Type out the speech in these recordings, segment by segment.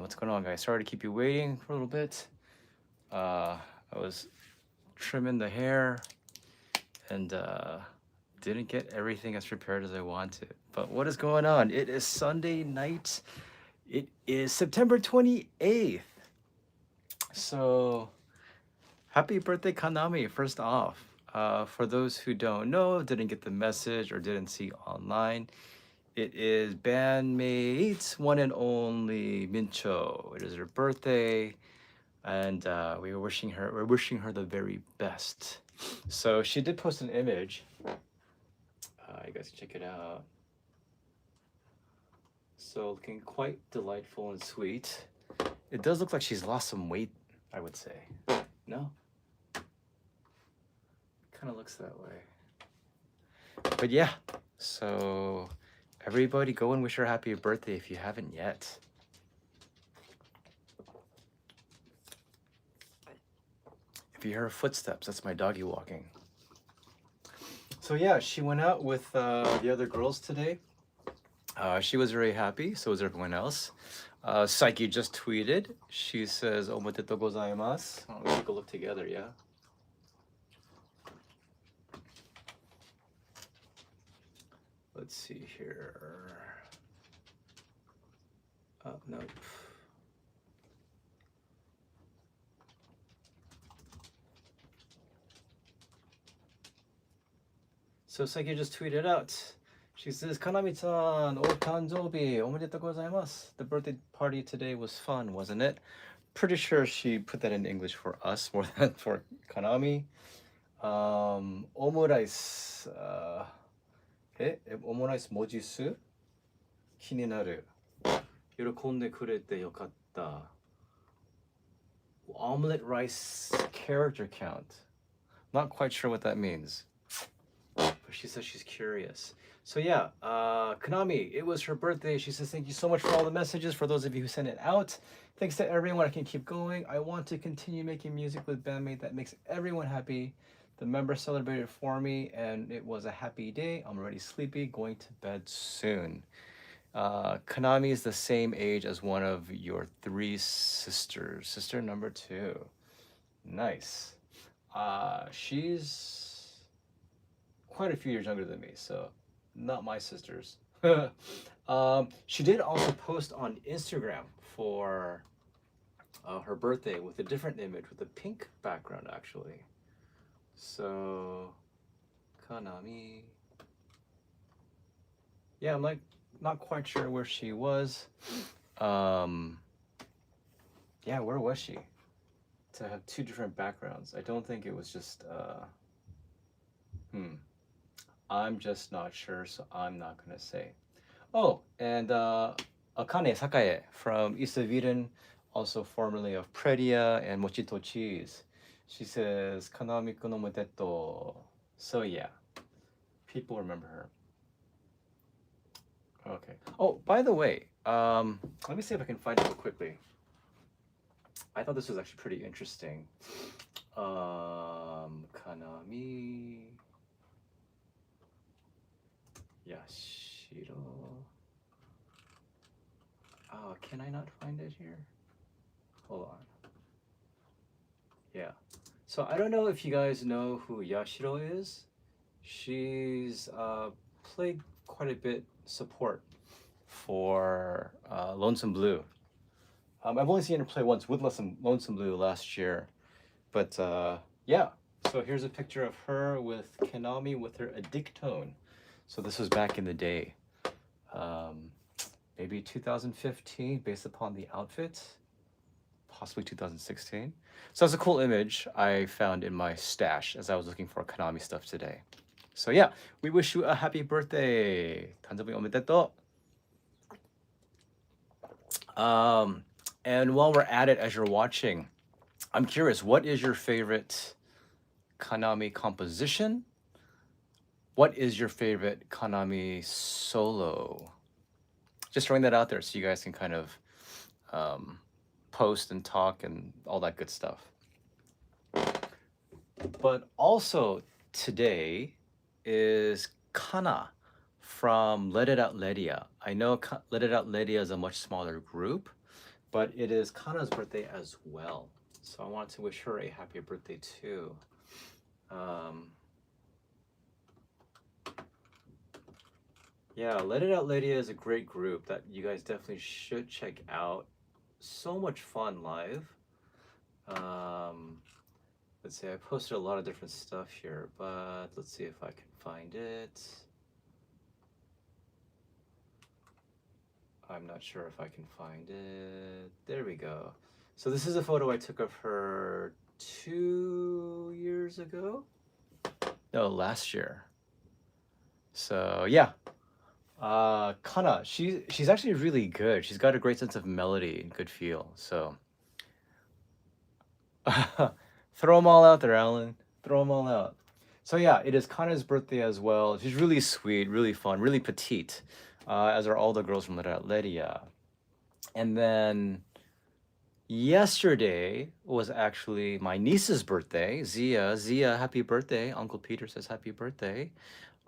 what's going on, guys? Sorry to keep you waiting for a little bit. I was trimming the hair and didn't get everything as prepared as I wanted. But what is going on? It is Sunday night. It is September 28th. So, happy birthday, Kanami, first off. For those who don't know, didn't get the message, or didn't see online, it is bandmates one and only Mincho. It is her birthday, and we're wishing her the very best. So she did post an image. You guys can check it out. So looking quite delightful and sweet. It does look like she's lost some weight, I would say. No? Kind of looks that way. But yeah, so everybody go and wish her happy birthday if you haven't yet. If you hear footsteps, that's my doggy walking. So yeah, she went out with the other girls today. She was very happy, so was everyone else. Saiki just tweeted. She says, "Omoteto gozaimasu." Let's take a look together, yeah? Let's see here. Nope. So Saiki just tweeted out. She says, "Kanami-chan, o tanjoubi, omedetou gozaimasu." The birthday party today was fun, wasn't it? Pretty sure she put that in English for us more than for Kanami. Omurice. Omurice mojisu? Kininaru. Yorokonde kurete yokatta. Omelette rice character count. Not quite sure what that means. But she says she's curious. So yeah, Kanami, it was her birthday. She says, thank you so much for all the messages, for those of you who sent it out. Thanks to everyone. I can keep going. I want to continue making music with bandmate that makes everyone happy. The members celebrated for me, and it was a happy day. I'm already sleepy, going to bed soon. Kanami is the same age as one of your three sisters. Sister number 2. Nice. She's quite a few years younger than me, so not my sisters. She did also post on Instagram for her birthday with a different image with a pink background, actually. So, Kanami. Yeah, I'm like not quite sure where she was. Yeah, where was she? To have 2 different backgrounds. I don't think it was just I'm just not sure, so I'm not gonna say. Oh, and Akane Sakae from East of Eden, also formerly of Predia and Mochito Cheese. She says, Kanami no moteto. So yeah, people remember her. Okay. Oh, by the way, let me see if I can find it real quickly. I thought this was actually pretty interesting. Kanami Yashiro. Can I not find it here? Hold on. Yeah. So I don't know if you guys know who Yashiro is. She's played quite a bit support for Lonesome Blue. I've only seen her play once with Lonesome Blue last year. But yeah, so here's a picture of her with Kanami with her Addictone. So this was back in the day. Maybe 2015 based upon the outfit. Possibly 2016. So that's a cool image I found in my stash as I was looking for Kanami stuff today. So yeah, we wish you a happy birthday. Tanjabi omedetou. And while we're at it, as you're watching, I'm curious, what is your favorite Kanami composition? What is your favorite Kanami solo? Just throwing that out there so you guys can kind of post and talk and all that good stuff. But also today is Kana from Let It Out Ledia. I know Let It Out Ledia is a much smaller group, but it is Kana's birthday as well. So I want to wish her a happy birthday too. Um, yeah, Let It Out Lydia is a great group that you guys definitely should check out. So much fun live. Um, let's see, I posted a lot of different stuff here, but let's see if I can find it. I'm not sure if I can find it. There we go. So this is a photo I took of her 2 years ago. No, last year. So yeah, Kana, she's actually really good. She's got a great sense of melody and good feel. So throw them all out there, Alan. Throw them all out. So yeah, it is Kana's birthday as well. She's really sweet, really fun, really petite, as are all the girls from Lydia. And then yesterday was actually my niece's birthday, Zia. Zia, happy birthday. Uncle Peter says happy birthday.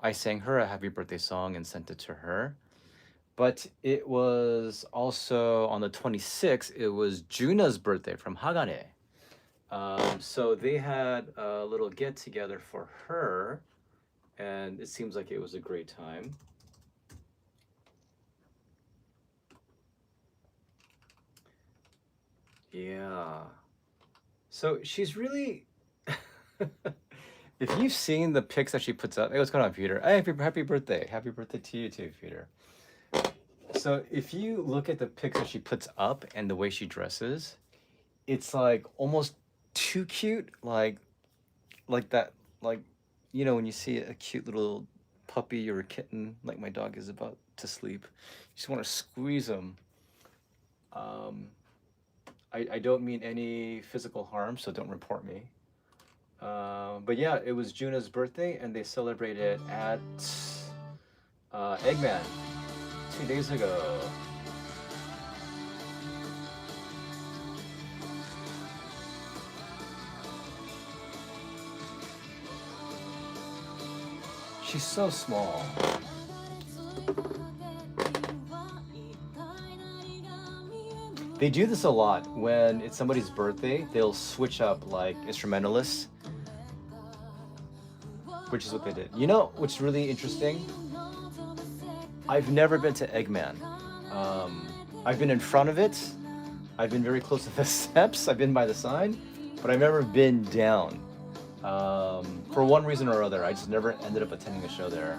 I sang her a happy birthday song and sent it to her. But it was also on the 26th, it was Junna's birthday from Hagane. So they had a little get together for her, and it seems like it was a great time. Yeah. So she's really. If you've seen the pics that she puts up, hey, what's going on, Peter? Hey, happy birthday. Happy birthday to you too, Peter. So if you look at the pics that she puts up and the way she dresses, it's like almost too cute, like that, like, you know, when you see a cute little puppy or a kitten, like my dog is about to sleep, you just want to squeeze them. I don't mean any physical harm, so don't report me. But yeah, it was Junna's birthday, and they celebrated at Eggman 2 days ago. She's so small. They do this a lot. When it's somebody's birthday, they'll switch up like instrumentalists, which is what they did. You know what's really interesting? I've never been to Eggman. I've been in front of it. I've been very close to the steps. I've been by the sign, but I've never been down. For one reason or other, I just never ended up attending a show there.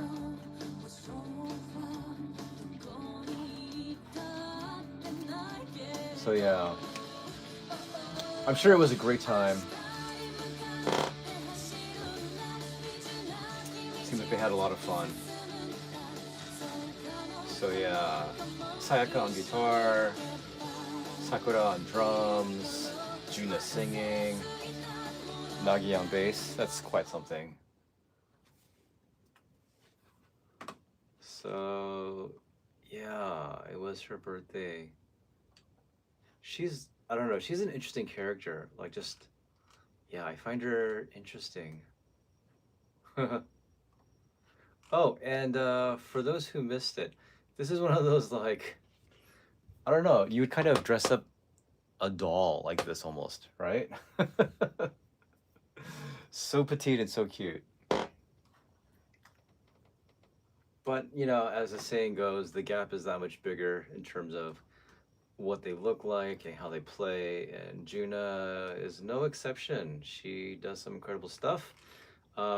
So yeah, I'm sure it was a great time. Seems like they had a lot of fun. So yeah, Sayaka on guitar, Sakura on drums, Junna singing, Nagi on bass. That's quite something. So yeah, it was her birthday. I don't know, she's an interesting character. Like, just, yeah, I find her interesting. Oh, and for those who missed it, this is one of those, like, I don't know, you would kind of dress up a doll like this almost, right? So petite and so cute. But, you know, as the saying goes, the gap is that much bigger in terms of what they look like and how they play, and Junna is no exception. She does some incredible stuff.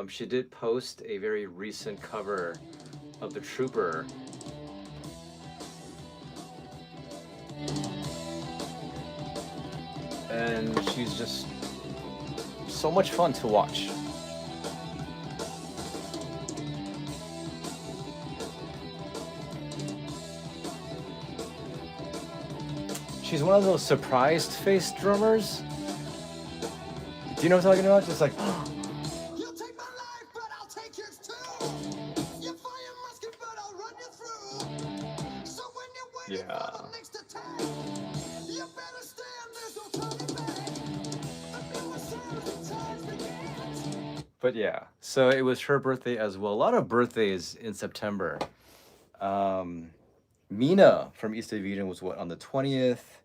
She did post a very recent cover of The Trooper. And she's just so much fun to watch. She's one of those surprised face drummers. Do you know what I'm talking about? Just like, You'll take my life, but I'll take yours too. You fire musket, but I'll run you through. So when you're waiting for the next attack, you better stand, there's no turning back. The newest times begin. But yeah, so it was her birthday as well. A lot of birthdays in September. Mina from East Division was what, on the 20th?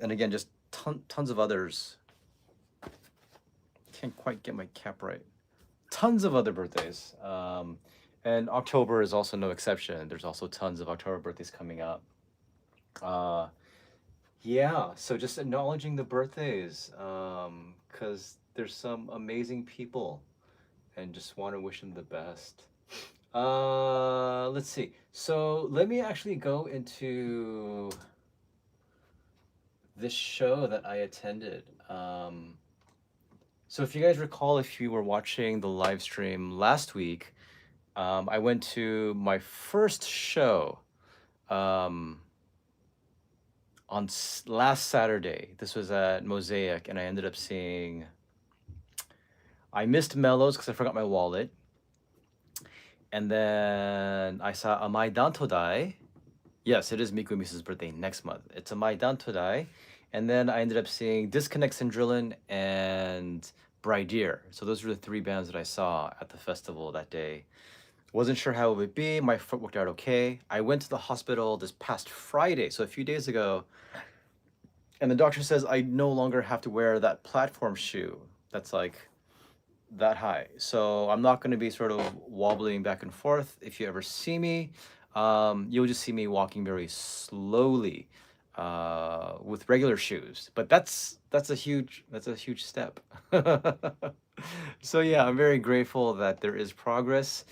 And again, just tons of others. Can't quite get my cap right. Tons of other birthdays. And October is also no exception. There's also tons of October birthdays coming up. Yeah, so just acknowledging the birthdays, because there's some amazing people, and just want to wish them the best. Let's see. So let me actually go into this show that I attended. So if you guys recall, if you were watching the live stream last week, I went to my first show on last Saturday. This was at Mosaic, and I ended up seeing. I missed Mellows because I forgot my wallet. And then I saw Amai Dantodai. Yes, it is Mikumi's birthday next month. It's Amai Dantodai. And then I ended up seeing Disconnect Syndrillin and Brideer. So those were the three bands that I saw at the festival that day. Wasn't sure how it would be. My foot worked out okay. I went to the hospital this past Friday, so a few days ago, and the doctor says I no longer have to wear that platform shoe that's like that high. So I'm not going to be sort of wobbling back and forth. If you ever see me, you'll just see me walking very slowly with regular shoes. But that's a huge step. So yeah, I'm very grateful that there is progress.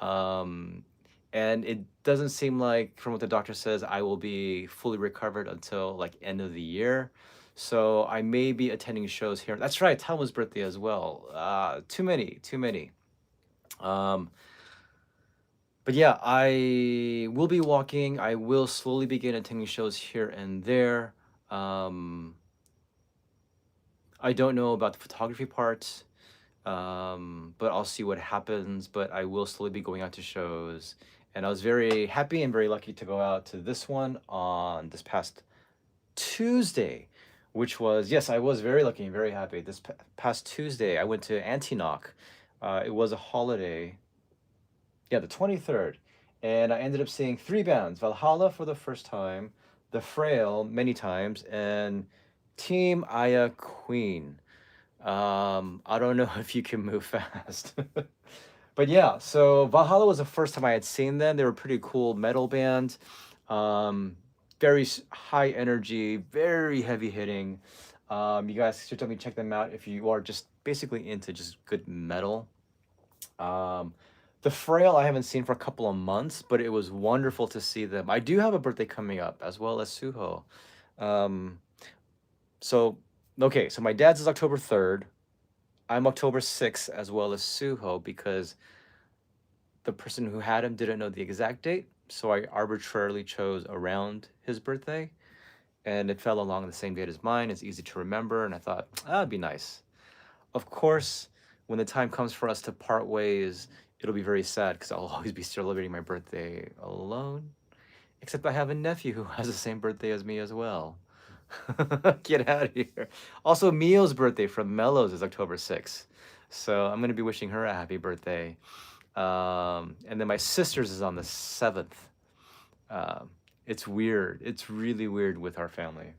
And it doesn't seem like, from what the doctor says, I will be fully recovered until like end of the year. So I may be attending shows here. That's right, Talma's birthday as well. Too many. Um, but yeah, I will be walking. I will slowly begin attending shows here and there. I don't know about the photography part, but I'll see what happens. But I will slowly be going out to shows. And I was very happy and very lucky to go out to this one on this past Tuesday, which was, yes, I was very lucky and very happy. This past Tuesday, I went to Antiknock. It was a holiday. Yeah, the 23rd. And I ended up seeing three bands: Valhalla for the first time, The Frail many times, and Team Aya Queen. I don't know if you can move fast. But yeah, so Valhalla was the first time I had seen them. They were a pretty cool metal band. Very high energy, very heavy hitting. You guys should definitely check them out if you are just basically into just good metal. The Frail I haven't seen for a couple of months, but it was wonderful to see them. I do have a birthday coming up as well as Suho. So okay, so my dad's is October 3rd. I'm October 6th as well as Suho, because the person who had him didn't know the exact date, so I arbitrarily chose around his birthday, and it fell along the same date as mine. It's easy to remember, and I thought, that'd be nice. Of course, when the time comes for us to part ways, it'll be very sad because I'll always be celebrating my birthday alone. Except I have a nephew who has the same birthday as me as well. Get out of here. Also, Mio's birthday from Mellows is October 6th. So I'm going to be wishing her a happy birthday. And then my sister's is on the 7th. It's weird. It's really weird with our family.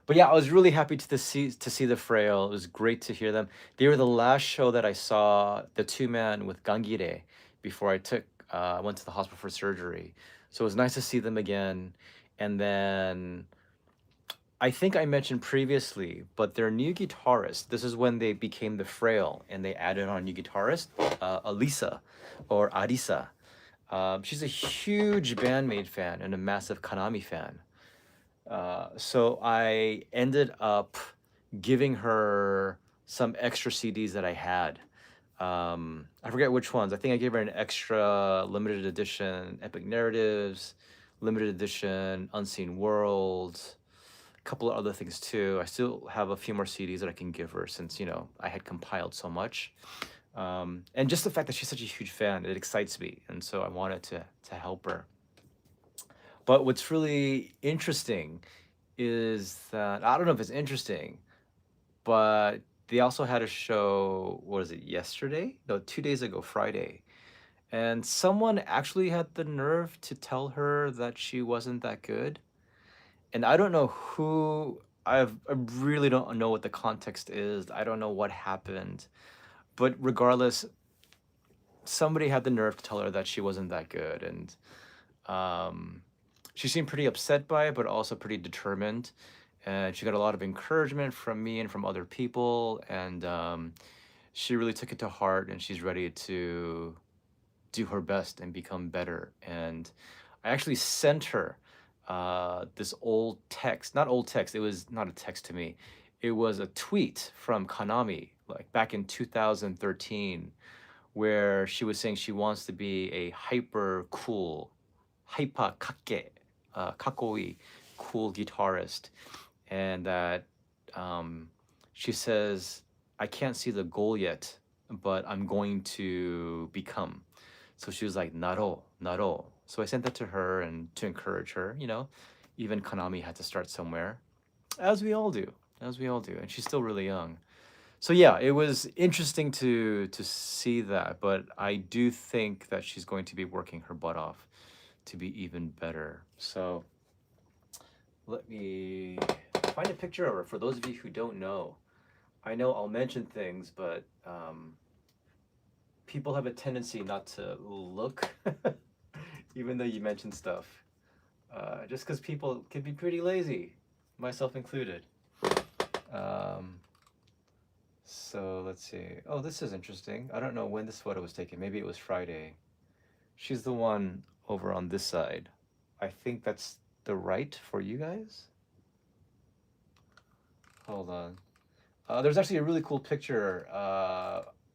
But yeah, I was really happy to see the Frail. It was great to hear them. They were the last show that I saw, the two-man with Gangire, before I went to the hospital for surgery. So it was nice to see them again. And then I think I mentioned previously, but their new guitarist, this is when they became the Frail, and they added on a new guitarist, Alisa, or Arisa. She's a huge Bandmate fan and a massive Kanami fan. So I ended up giving her some extra CDs that I had. I forget which ones. I think I gave her an extra limited edition Epic Narratives, limited edition Unseen Worlds, a couple of other things too. I still have a few more CDs that I can give her since, I had compiled so much. And just the fact that she's such a huge fan, it excites me. And so I wanted to help her. But what's really interesting is that, I don't know if it's interesting, but they also had a show, what was it, yesterday? No, 2 days ago, Friday. And someone actually had the nerve to tell her that she wasn't that good. and I don't know who. I really don't know what the context is. I don't know what happened, but regardless, somebody had the nerve to tell her that she wasn't that good, and um, she seemed pretty upset by it, but also pretty determined. And she got a lot of encouragement from me and from other people, and she really took it to heart, and she's ready to do her best and become better. And I actually sent her this old text, not old text, it was not a text to me. It was a tweet from Kanami, like back in 2013, where she was saying she wants to be a hyper cool, hyper kake, kakoi, cool guitarist. And that she says, I can't see the goal yet, but I'm going to become. So she was like, Naro, Naro. So I sent that to her and to encourage her, you know. Even Kanami had to start somewhere, as we all do, as we all do. And she's still really young. So yeah, it was interesting to see that, but I do think that she's going to be working her butt off to be even better. So let me find a picture of her for those of you who don't know. I know I'll mention things, but people have a tendency not to look, even though you mention stuff, just because people can be pretty lazy, myself included. Um, so let's see. Oh, this is interesting. I don't know when this photo was taken. Maybe it was Friday. She's the one over on this side. I think that's the right for you guys. Hold on. There's actually a really cool picture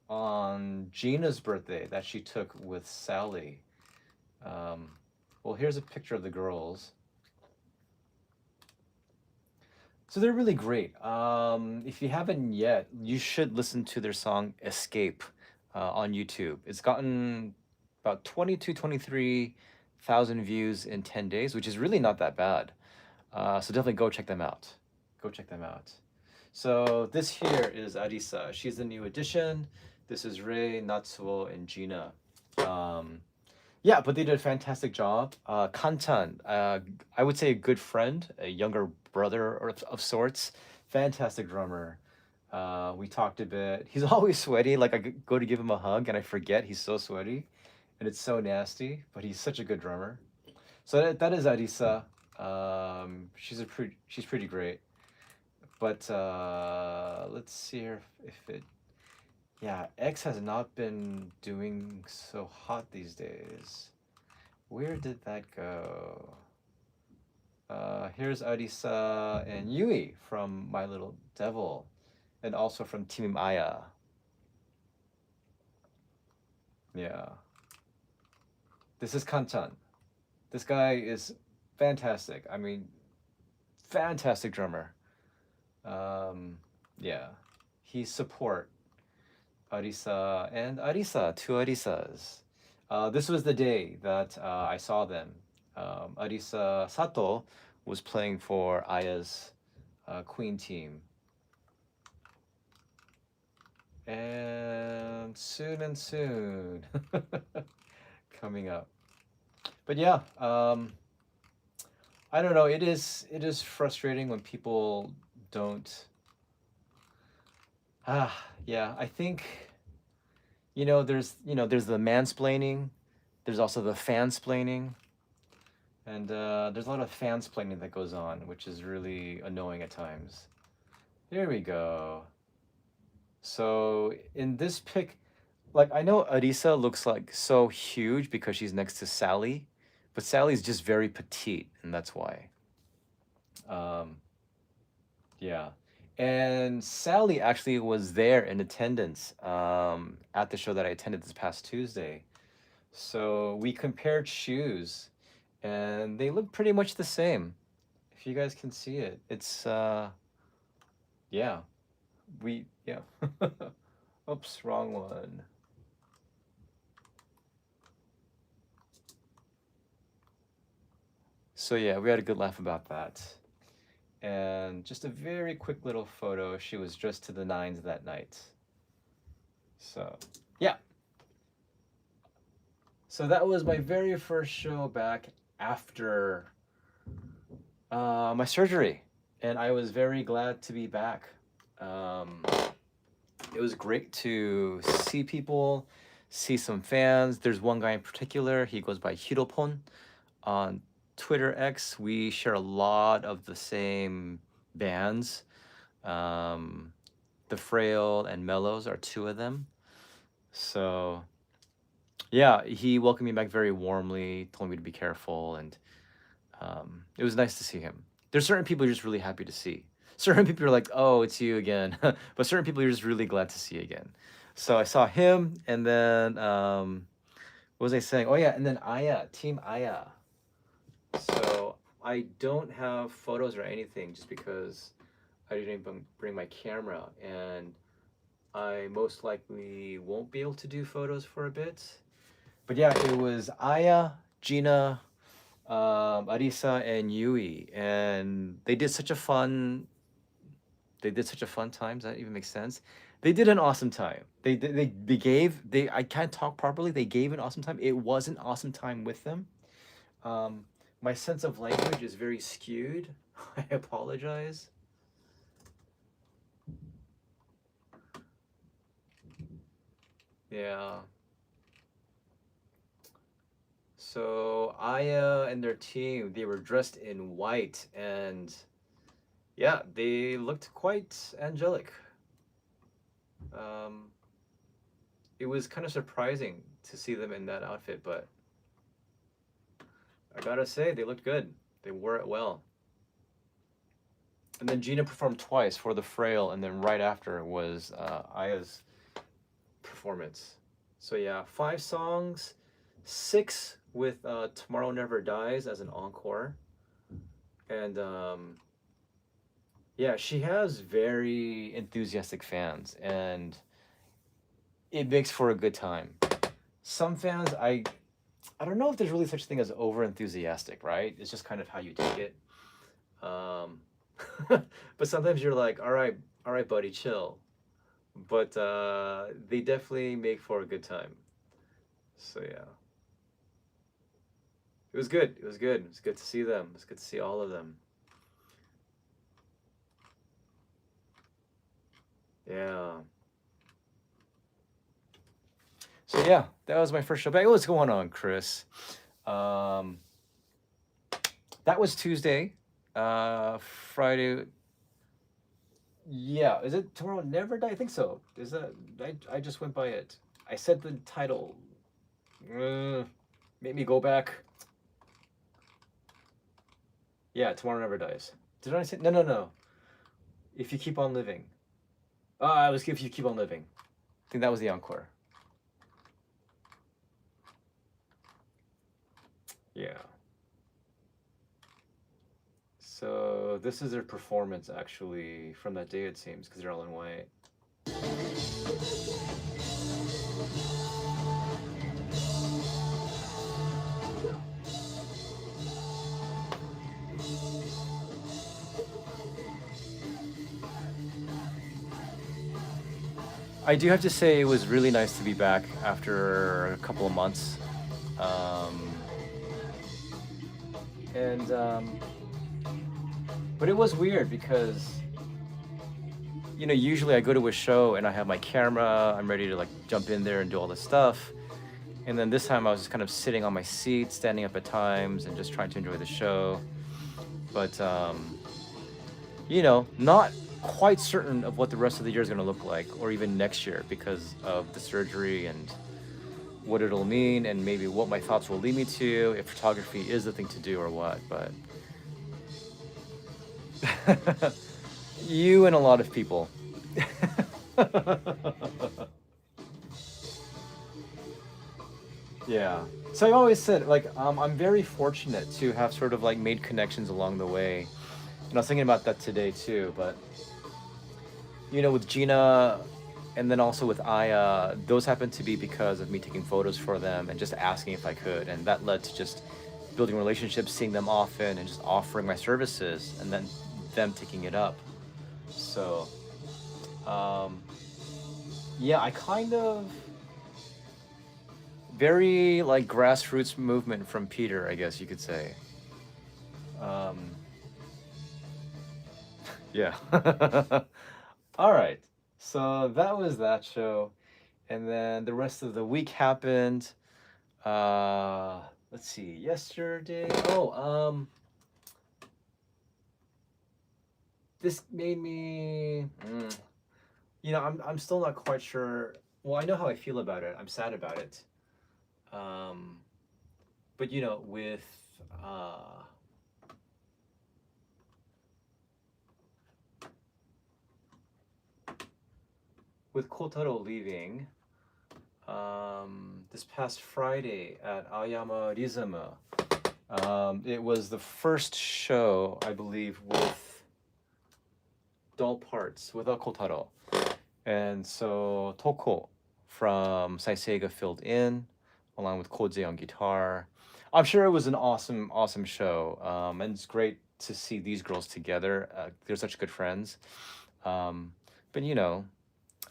on Gina's birthday that she took with Sally. Well, here's a picture of the girls. So they're really great. If you haven't yet, you should listen to their song Escape on YouTube. It's gotten about 23,000 views in 10 days, which is really not that bad. So definitely go check them out. Go check them out. So this here is Arisa. She's the new addition. This is Rei, Natsuo, and Gina. Yeah, but they did a fantastic job. Kantan, I would say a good friend, a younger brother of sorts. Fantastic drummer. We talked a bit. He's always sweaty. Like I go to give him a hug and I forget he's so sweaty, and it's so nasty. But he's such a good drummer. So that is Arisa. She's pretty great. But let's see here if it. Yeah, X has not been doing so hot these days. Where did that go? Here's Arisa and Yui from My Little Devil, and also from Team Aya. Yeah. This is Kantan. This guy is fantastic. I mean, fantastic drummer. Yeah. He's support Arisa and Arisa, two Arisas. This was the day that I saw them. Arisa Sato was playing for Aya's Queen team. And soon coming up. But yeah, I don't know. It is frustrating when people don't. Yeah. I think there's the mansplaining, there's also the fansplaining, and there's a lot of fansplaining that goes on, which is really annoying at times. Here we go. So in this pic, like I know Arisa looks like so huge because she's next to Sally, but Sally's just very petite, and that's why. Um, yeah. And Sally actually was there in attendance at the show that I attended this past Tuesday. So we compared shoes, and they look pretty much the same. If you guys can see it, it's yeah, yeah. Oops, wrong one. So yeah, we had a good laugh about that. And just a very quick little photo. She was dressed to the nines that night. So yeah. So that was my very first show back after My surgery, and I was very glad to be back. Um, it was great to see people, see some fans. There's one guy in particular. He goes by Hiropon on Twitter X. We share a lot of the same bands. Um, the Frail and Mellows are two of them. So yeah, he welcomed me back very warmly, told me to be careful, and it was nice to see him. There's certain people you're just really happy to see. Certain people are like, "Oh, it's you again," but certain people you're just really glad to see again. So I saw him, and then what was I saying? Oh yeah, and then Aya, Team Aya. So I don't have photos or anything just because I didn't bring my camera, and I most likely won't be able to do photos for a bit. But yeah, it was Aya, Gina, Arisa, and Yui, and they did such a fun time. Does that even make sense? They did an awesome time. They I can't talk properly. They gave an awesome time. It was an awesome time with them. Um, my sense of language is very skewed. I apologize. Yeah. So Aya and their team, they were dressed in white, and yeah, they looked quite angelic. Um, it was kind of surprising to see them in that outfit, but I gotta say, they looked good. They wore it well. And then Gina performed twice for the Frail, and then right after was Aya's performance. So yeah, 5 songs, 6 with Tomorrow Never Dies as an encore. And yeah, she has very enthusiastic fans, and it makes for a good time. Some fans, I don't know if there's really such thing as over enthusiastic, right? It's just kind of how you take it. Um, but sometimes you're like, all right, buddy, chill. But they definitely make for a good time. So yeah, it was good. It was good. It was good to see them. It was good to see all of them. Yeah. So yeah, that was my first show back. What's going on, Chris? Um, that was Tuesday. Friday. Yeah, is it Tomorrow Never Die? I think so. Is that? I just went by it. I said the title. Made me go back. Yeah, Tomorrow Never Dies. Did I say? No, no, no. If You Keep On Living. I was If You Keep On Living. I think that was the encore. Yeah. So this is their performance actually from that day, it seems, because they're all in white. I do have to say it was really nice to be back after a couple of months. And but it was weird because usually I go to a show and I have my camera, I'm ready to like jump in there and do all this stuff. And then this time I was just kind of sitting on my seat, standing up at times and just trying to enjoy the show. But not quite certain of what the rest of the year is going to look like, or even next year, because of the surgery and what it'll mean, and maybe what my thoughts will lead me to, if photography is the thing to do or what. But you and a lot of people. Yeah. So I always said, like, I'm very fortunate to have sort of like made connections along the way. And I was thinking about that today too, but with Gina and then also with Aya, those happened to be because of me taking photos for them and just asking if I could. And that led to just building relationships, seeing them often, and just offering my services, and then them taking it up. So, yeah, I kind of very like grassroots movement from Peter, I guess you could say. Um, Yeah. All right. So that was that show. And then the rest of the week happened. Uh let's see. Yesterday. This made me I'm still not quite sure. Well, I know how I feel about it. I'm sad about it. Um but uh with Kotaro leaving, this past Friday at Aoyama Rizuma, it was the first show, I believe, with doll parts, without Kotaro. And so Toko from Saiseiga filled in, along with Koje on guitar. I'm sure it was an awesome, awesome show. And it's great to see these girls together. They're such good friends. Um, but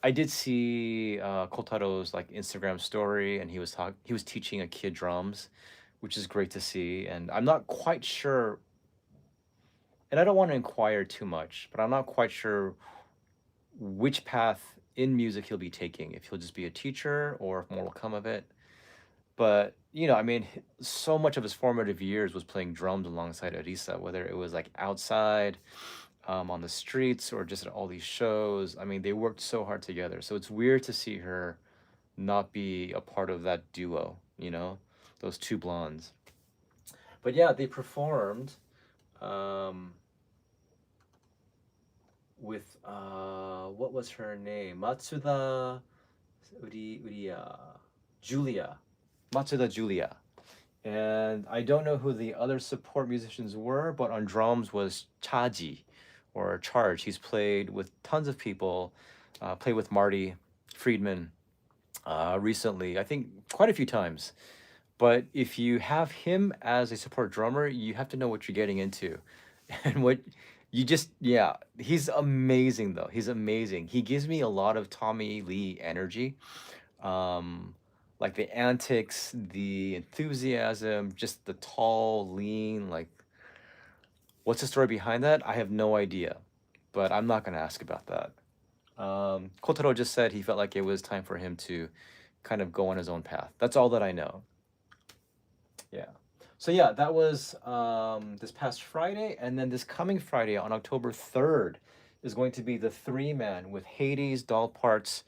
I did see Kotaro's like Instagram story, and he was teaching a kid drums, which is great to see. And I'm not quite sure, and I don't want to inquire too much, but I'm not quite sure which path in music he'll be taking. If he'll just be a teacher, or if more will come of it. But I mean, so much of his formative years was playing drums alongside Arisa, whether it was like outside on the streets or just at all these shows. I mean, they worked so hard together. So it's weird to see her not be a part of that duo, those two blondes. But yeah, they performed um, with, what was her name? Matsuda Julia. Matsuda Julia. And I don't know who the other support musicians were, but on drums was Chaji or Charge. He's played with tons of people, played with Marty Friedman recently, I think quite a few times. But if you have him as a support drummer, you have to know what you're getting into. And yeah, he's amazing though. He's amazing. He gives me a lot of Tommy Lee energy. Um, like the antics, the enthusiasm, just the tall, lean, like what's the story behind that? I have no idea, but I'm not gonna ask about that. Kotaro just said he felt like it was time for him to kind of go on his own path. That's all that I know. Yeah. So yeah, that was this past Friday, and then this coming Friday on October 3rd is going to be the three-man with Hades, Doll Parts,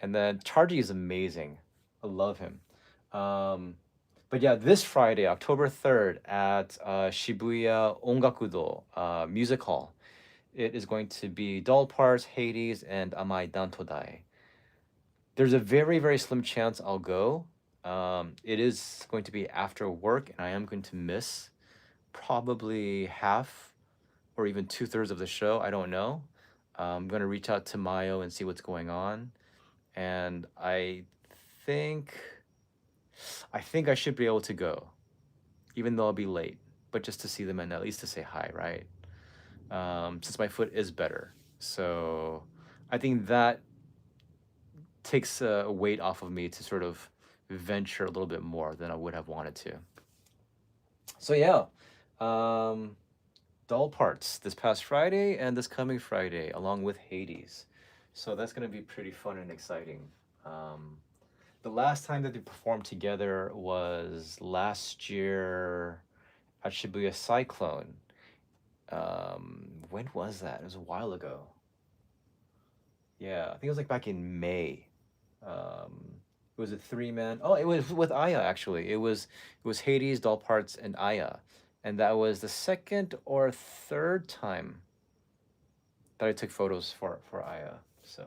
and then Chargy is amazing. I love him. Um, but yeah, this Friday, October 3rd at Shibuya Ongakudo Music Hall, it is going to be Doll Parts, Hades, and Amai Dantodai. There's a very, very slim chance I'll go. It is going to be after work, and I am going to miss probably half or even two-thirds of the show. I don't know. I'm going to reach out to Mayo and see what's going on. And think I think I should be able to go, even though I'll be late, but just to see them and at least to say hi, right? Since my foot is better. So I think that takes a weight off of me to sort of venture a little bit more than I would have wanted to. So yeah, Doll Parts this past Friday and this coming Friday, along with Hades. So that's going to be pretty fun and exciting. The last time that they performed together was last year at Shibuya Cyclone. When was that? It was a while ago. Yeah, I think it was like back in May. It was a three-man. Oh, it was with Aya actually. It was Hades, Doll Parts, and Aya, and that was the second or third time that I took photos for Aya. So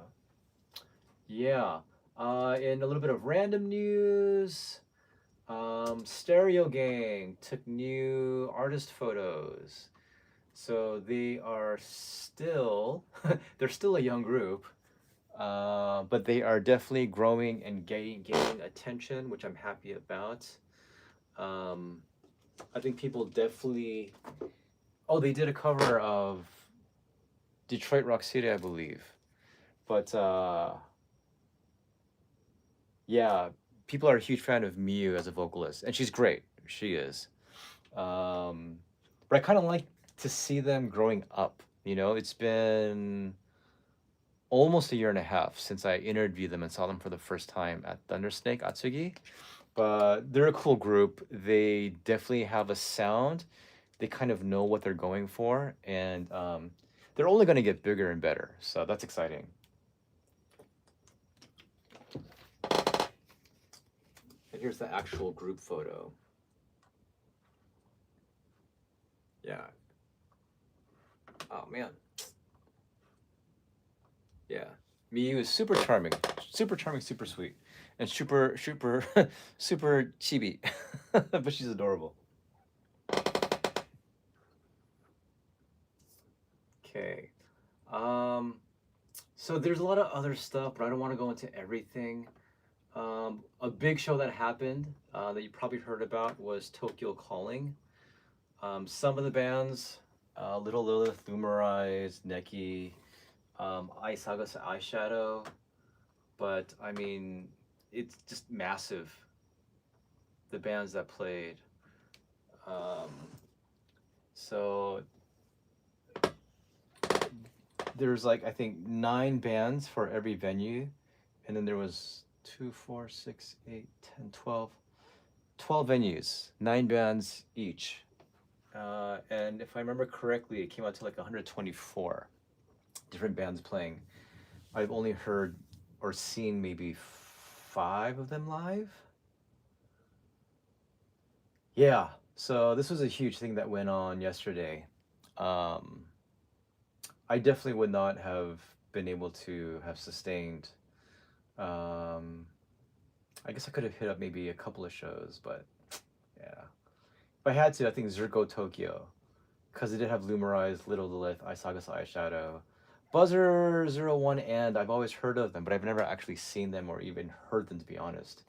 yeah. In a little bit of random news, Stereo Gang took new artist photos. So they are still, they're still a young group, but they are definitely growing and gaining attention, which I'm happy about. I think people definitely. Oh, they did a cover of Detroit Rock City, I believe. But yeah, people are a huge fan of Miu as a vocalist, and she's great. She is. But I kind of like to see them growing up. You know, it's been almost a year and a half since I interviewed them and saw them for the first time at Thundersnake Atsugi. But they're a cool group. They definitely have a sound. They kind of know what they're going for, and they're only going to get bigger and better. So that's exciting. And here's the actual group photo. Yeah. Oh man. Yeah. Miyu is super charming, super sweet, and super super chibi, but she's adorable. Okay. So there's a lot of other stuff, but I don't want to go into everything. A big show that happened that you probably heard about was Tokyo Calling. Some of the bands, Little Lilith, Lumerize, Neki, Ice August Eyeshadow, but I mean, it's just massive. The bands that played. So there's like I think 9 bands for every venue, and then there was 2, 4, 6, 8, 10, 12, 12 venues, 9 bands each. And if I remember correctly, it came out to like 124 different bands playing. I've only heard or seen maybe 5 of them live. Yeah, so this was a huge thing that went on yesterday. Um, I definitely would not have been able to have sustained. Um, I guess I could have hit up maybe a couple of shows, but yeah. If I had to, I think Zirco Tokyo, because it did have Lumerize, Little Lilith, Isagas Eyeshadow, Buzzer 01, and I've always heard of them, but I've never actually seen them or even heard them, to be honest.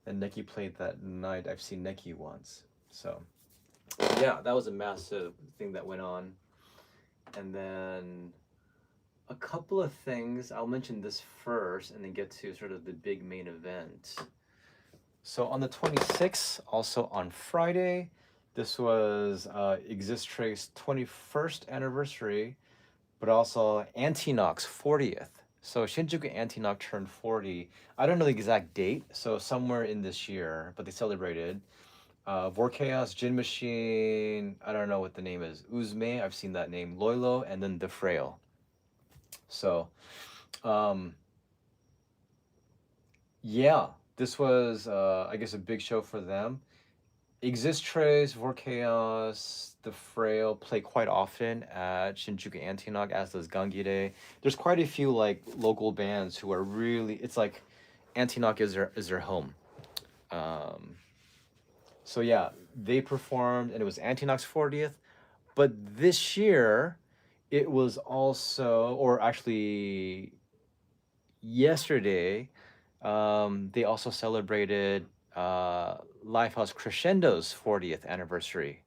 And Neki played that night. I've seen Neki once. So, yeah, that was a massive thing that went on. And then a couple of things. I'll mention this first and then get to sort of the big main event. So on the 26th, also on Friday, this was Exist Trace 21st anniversary, but also Antiknock's 40th. So Shinjuku Antiknock turned 40. I don't know the exact date, so somewhere in this year, but they celebrated. Vorchaos, Jin Machine, I don't know what the name is. Uzme, I've seen that name. Loilo, and then The Frail. So, yeah, this was, I guess, a big show for them. Exist Trace, Vorchaos, The Frail play quite often at Shinjuku Antiknock, as does Gangire. There's quite a few like local bands who are really. It's like Antiknock is their home. So yeah, they performed, and it was Antiknock's 40th. But this year, it was also, or actually, yesterday, they also celebrated Lifehouse Crescendo's 40th anniversary.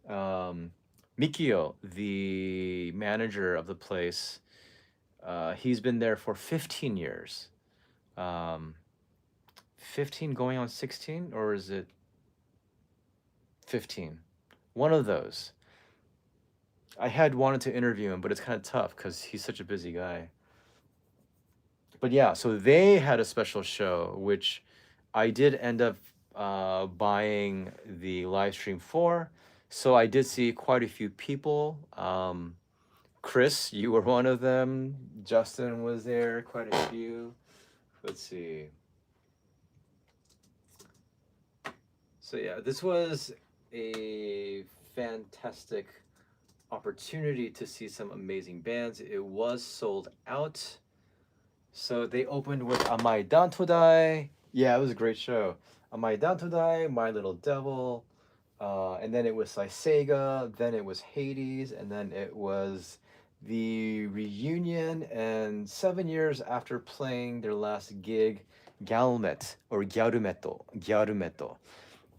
Mikio, the manager of the place, he's been there for 15 years. 15 going on 16, or is it 15? One of those. I had wanted to interview him, but it's kind of tough because he's such a busy guy. But yeah, so they had a special show, which I did end up buying the live stream for. So I did see quite a few people. Chris, you were one of them. Justin was there, quite a few. Let's see. So yeah, this was a fantastic opportunity to see some amazing bands. It was sold out. So they opened with Amai Dantodai. Yeah, it was a great show. Amai Dantodai, My Little Devil, and then it was Sega, then it was Hades, and then it was the reunion. And 7 years after playing their last gig, Galmet or Gyarumeto.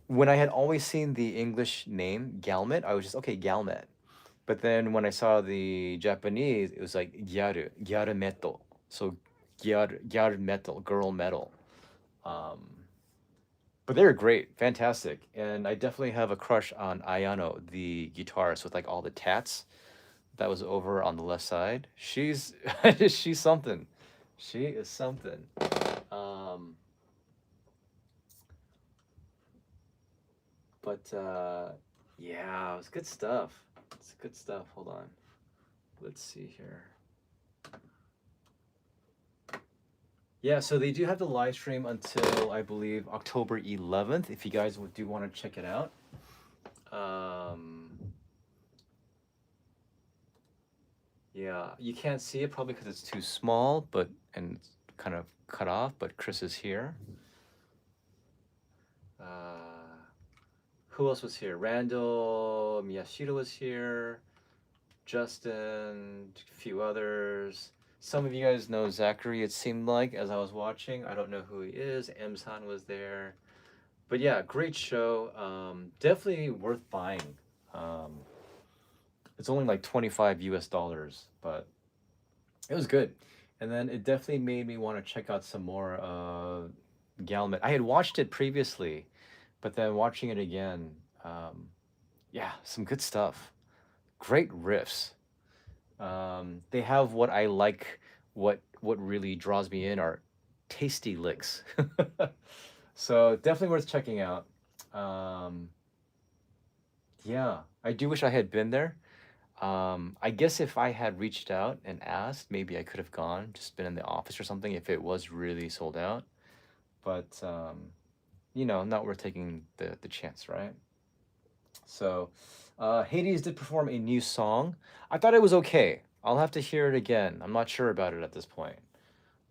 When I had always seen the English name Galmet, I was just okay, Galmet. But then when I saw the Japanese, it was like Gyarumeto. So gyar metal, girl metal. But they were great, fantastic, and I definitely have a crush on Ayano, the guitarist with like all the tats. that was over on the left side. She's she's something. She is something. Um, but yeah, it was good stuff. It's good stuff. Hold on. Let's see here. Yeah, so they do have the live stream until I believe October 11th. If you guys do want to check it out. Yeah, you can't see it probably because it's too small, but and it's kind of cut off. But Chris is here. Who else was here? Randall Miyashita was here. Justin, a few others. Some of you guys know Zachary, it seemed like, as I was watching. I don't know who he is. M-san was there. But yeah, great show. Definitely worth buying. It's only like 25 US dollars, but it was good. And then it definitely made me want to check out some more Galmet. I had watched it previously, but then watching it again, yeah, some good stuff. Great riffs. They have what I like. What really draws me in are tasty licks. So definitely worth checking out. Yeah, I do wish I had been there. I guess if I had reached out and asked, maybe I could have gone, just been in the office or something if it was really sold out. But you know, not worth taking the chance, right? So, Hades did perform a new song. I thought it was okay. I'll have to hear it again. I'm not sure about it at this point.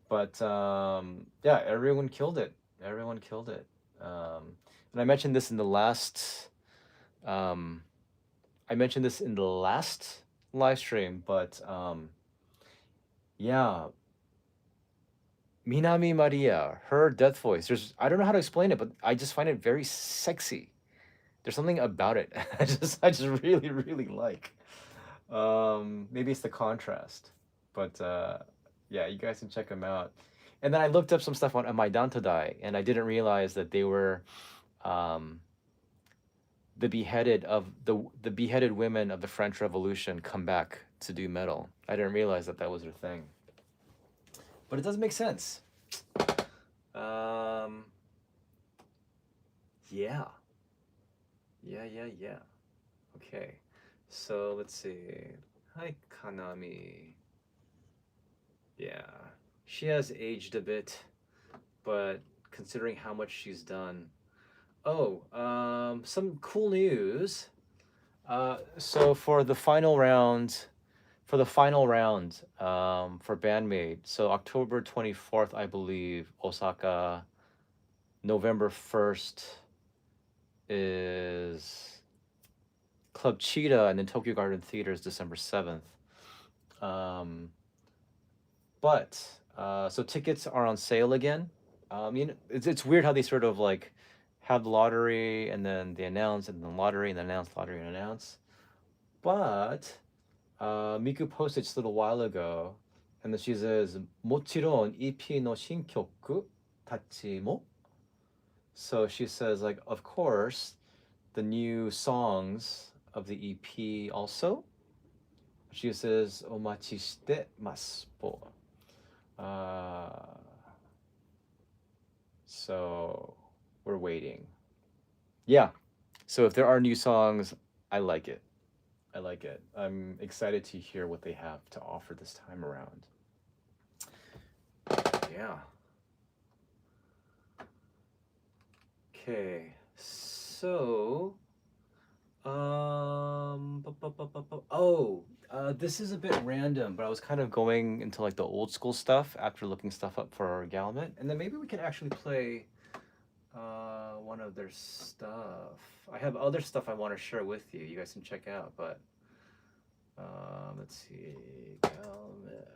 But yeah, everyone killed it. Everyone killed it. And I mentioned this in the last. I mentioned this in the last live stream, but yeah, Minami Maria, her death voice. I don't know how to explain it, but I just find it very sexy. There's something about it. I just really like. Maybe it's the contrast, but yeah, you guys can check them out. And then I looked up some stuff on Maidan Todai, and I didn't realize that they were the beheaded women of the French Revolution come back to do metal. I didn't realize that was their thing, but it does make sense. Yeah. Yeah. Okay, so let's see. Hi, Kanami. Yeah, she has aged a bit, but considering how much she's done. Oh, some cool news. So for the final round, for Bandmate, so October 24th, I believe, Osaka. November 1st is Club Cheetah, and then Tokyo Garden Theater is December 7th. So tickets are on sale again. You know, it's weird how they sort of like have the lottery and then they announce and then lottery and then announce, lottery and announce. But Miku posted just a little while ago, and then she says, "모치론 EP no shinkyoku tachi mo." So she says, like, of course, the new songs of the EP also. She says, "Omachi shite masu." So we're waiting. Yeah. So if there are new songs, I like it. I like it. I'm excited to hear what they have to offer this time around. Yeah. Okay. So this is a bit random, but I was kind of going into like the old school stuff after looking stuff up for Galmet, and then maybe we can actually play one of their stuff. I have other stuff I want to share with you. You guys can check out, but let's see, Galmet.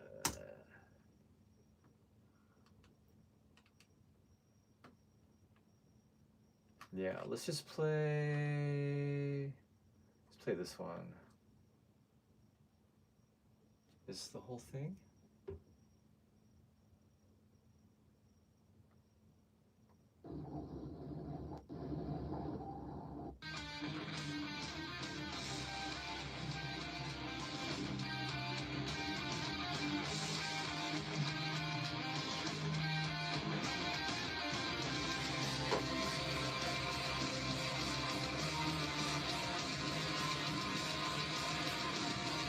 Yeah, let's just play. Let's play this one. Is this the whole thing?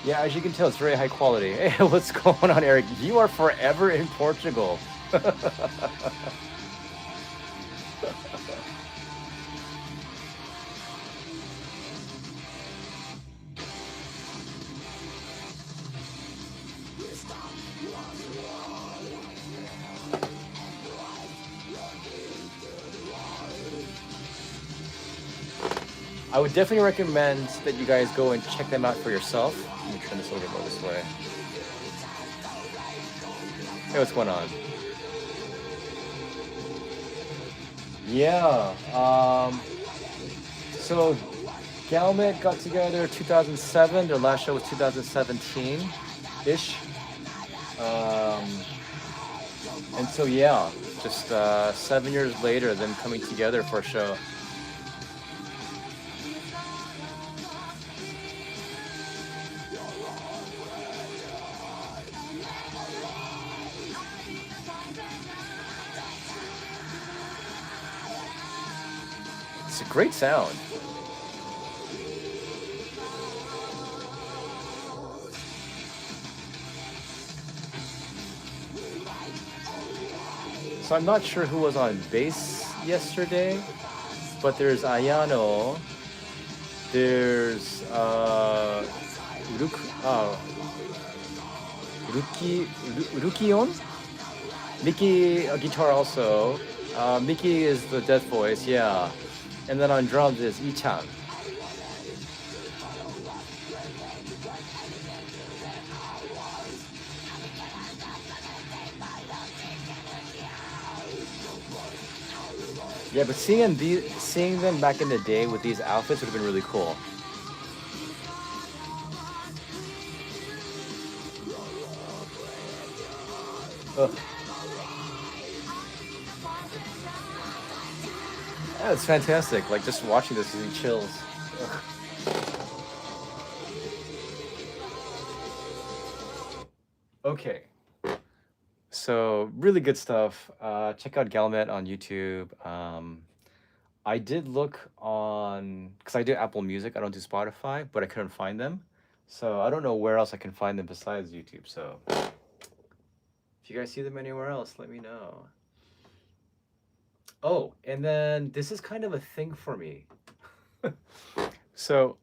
Yeah, as you can tell, it's very high quality. Hey, what's going on, Eric? You are forever in Portugal. I would definitely recommend that you guys go and check them out for yourself. Let me turn this a little bit more this way. Hey, what's going on? Yeah. So Galmet got together 2007. Their last show was 2017-ish. And so yeah, just 7 years later, them coming together for a show. It's a great sound. So I'm not sure who was on bass yesterday, but there's Ayano, there's Rukion? Miki guitar also. Miki is the death voice, yeah. And then on drums is Ichan. Yeah, but seeing them back in the day with these outfits would have been really cool. Ugh. Yeah, it's fantastic. Like just watching this gives me chills. Ugh. Okay. So really good stuff. Check out Galmet on YouTube. I did look on, because I do Apple Music, I don't do Spotify, but I couldn't find them. So I don't know where else I can find them besides YouTube. So if you guys see them anywhere else, let me know. Oh, and then this is kind of a thing for me. So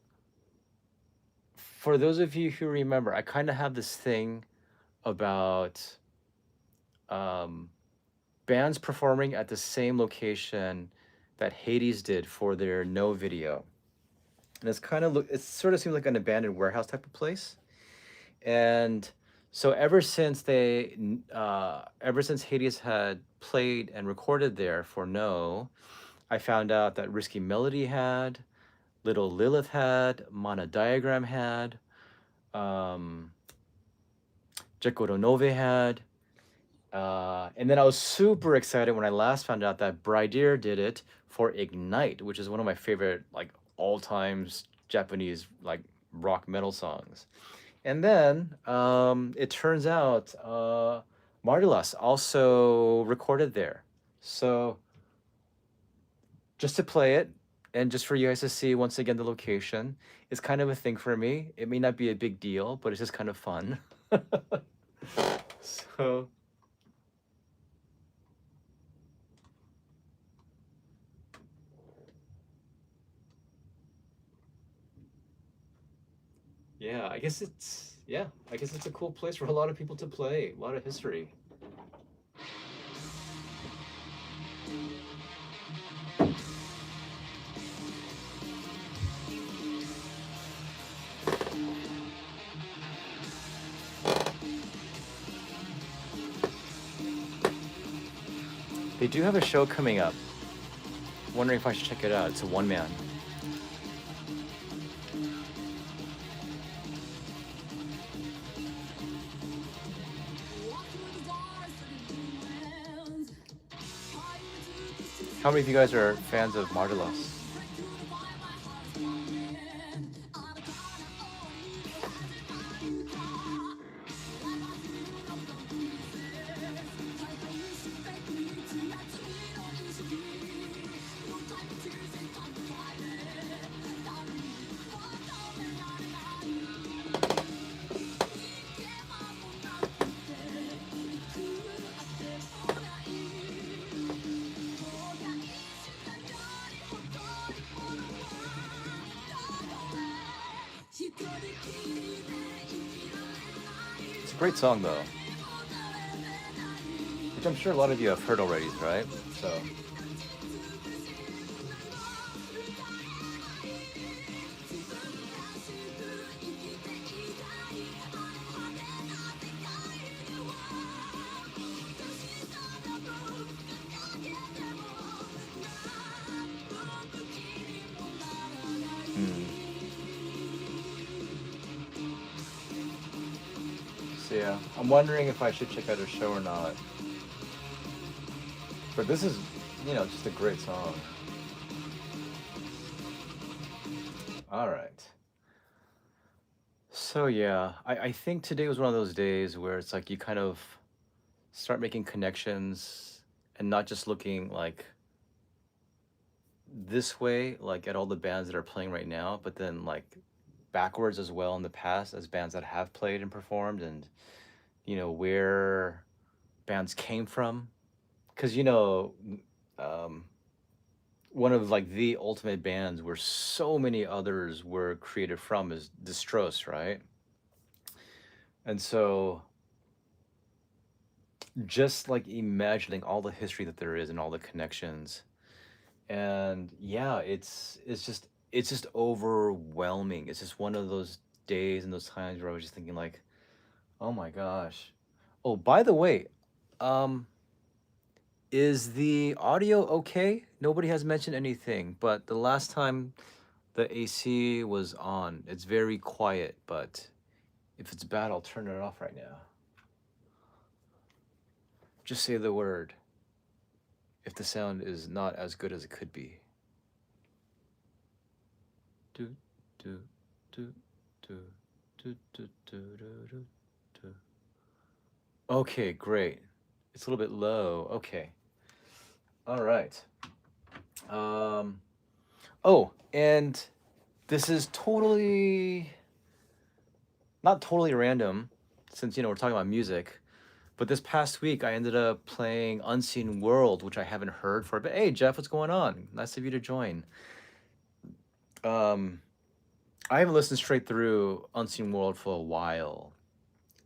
for those of you who remember, I kind of have this thing about bands performing at the same location that Hades did for their No video. And it's kind of it sort of seems like an abandoned warehouse type of place. And so ever since Hades had played and recorded there for No, I found out that Risky Melody had, Little Lilith had, Mana Diagram had, Jekoro Nove had, and then I was super excited when I last found out that Brideer did it for Ignite, which is one of my favorite like all-time Japanese like rock metal songs. And then it turns out Mardelas also recorded there. So just to play it and just for you guys to see once again the location is kind of a thing for me. It may not be a big deal, but it's just kind of fun. So yeah, I guess it's a cool place for a lot of people to play, a lot of history. They do have a show coming up. Wondering if I should check it out. It's a one-man. How many of you guys are fans of Mardelos? Great song though, which I'm sure a lot of you have heard already, right? So. So yeah, I'm wondering if I should check out her show or not. But this is, just a great song. All right. So yeah, I think today was one of those days where it's like you kind of start making connections and not just looking like this way, like at all the bands that are playing right now, but then like backwards as well in the past as bands that have played and performed and, where bands came from. Because, um, one of like the ultimate bands where so many others were created from is Distros, right? And so just like imagining all the history that there is and all the connections, and yeah, it's just overwhelming. It's just one of those days and those times where I was just thinking like, oh my gosh. Oh, by the way, um is the audio okay? Nobody has mentioned anything, but the last time the AC was on, it's very quiet, but if it's bad, I'll turn it off right now. Just say the word if the sound is not as good as it could be. Do, do, do, do, do, do, do, do, do. Okay, great. It's a little bit low. Okay. All right. Oh, and this is not totally random, since we're talking about music. But this past week, I ended up playing Unseen World, which I haven't heard for. But hey, Jeff, what's going on? Nice of you to join. I haven't listened straight through Unseen World for a while,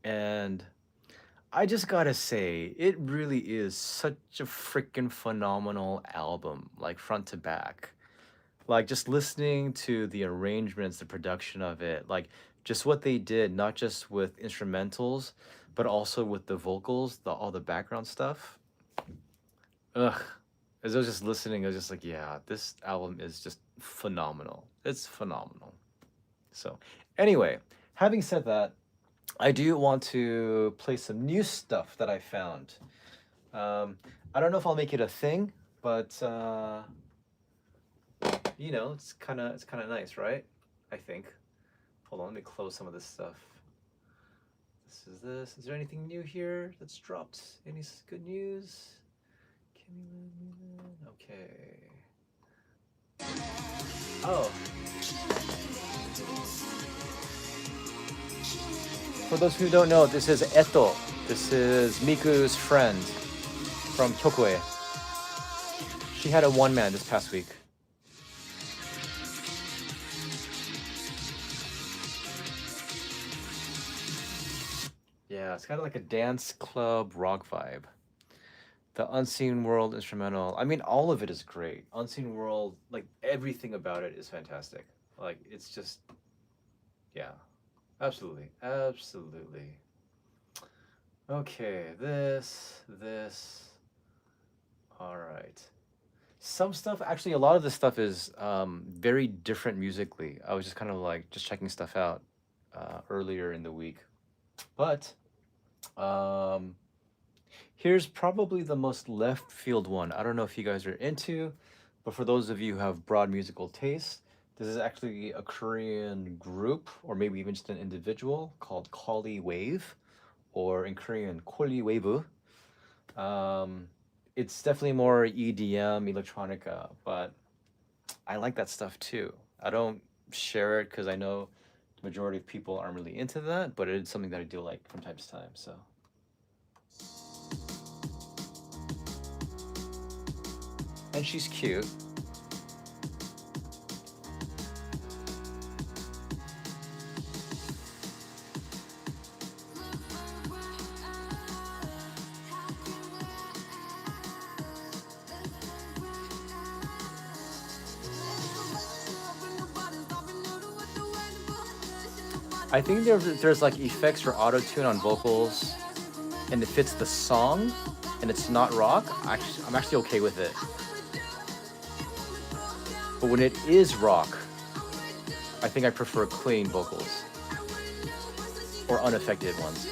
and I just gotta say, it really is such a freaking phenomenal album, like front to back. Like just listening to the arrangements, the production of it, like just what they did, not just with instrumentals, but also with the vocals, all the background stuff. Ugh. As I was just listening, I was just like, yeah, this album is just phenomenal. It's phenomenal. So, anyway, having said that, I do want to play some new stuff that I found. I don't know if I'll make it a thing, but it's kind of nice, right? I think. Hold on, let me close some of this stuff. This is this. Is there anything new here that's dropped? Any good news? Okay. Oh. For those who don't know, this is Eto. This is Miku's friend from Kyokue. She had a one-man this past week. Yeah, it's kind of like a dance club rock vibe. The Unseen World instrumental, I mean, all of it is great. Unseen World, like everything about it is fantastic. Like it's just, yeah, absolutely, absolutely. Okay, this. All right. Some stuff, actually, a lot of this stuff is very different musically. I was just kind of like just checking stuff out earlier in the week, but um, here's probably the most left field one. I don't know if you guys are into, but for those of you who have broad musical taste, this is actually a Korean group, or maybe even just an individual called Kali Wave, or in Korean, Koli Wave. It's definitely more EDM, electronica, but I like that stuff too. I don't share it because I know the majority of people aren't really into that, but it's something that I do like from time to time. So. And she's cute. I think there's like effects or auto tune on vocals, and if it's the song and it's not rock, I'm actually okay with it. But when it is rock, I think I prefer clean vocals or unaffected ones.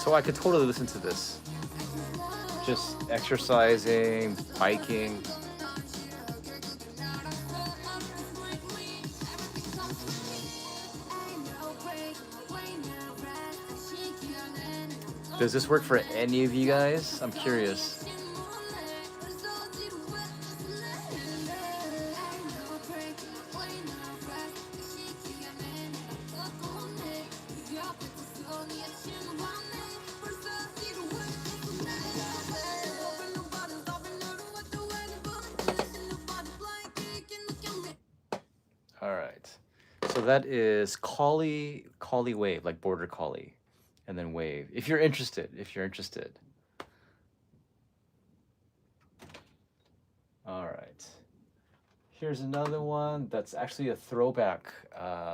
So I could totally listen to this. Just exercising, biking. Does this work for any of you guys? I'm curious. All right. So that is Collie Wave, like Border Collie, and then Wave. If you're interested. All right. Here's another one that's actually a throwback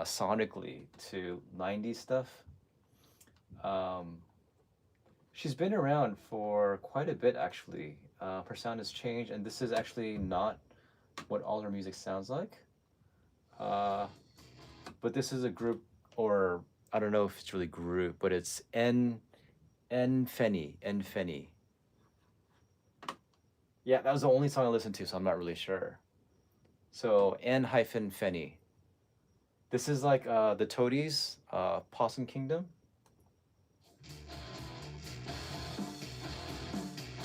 sonically to 90s stuff. She's been around for quite a bit, actually. Her sound has changed, and this is actually not what all her music sounds like. But this is a group, or I don't know if it's really group, but it's N Fenny. Yeah, that was the only song I listened to, so I'm not really sure. So N-Fenny. This is like the Toadies, Possum Kingdom.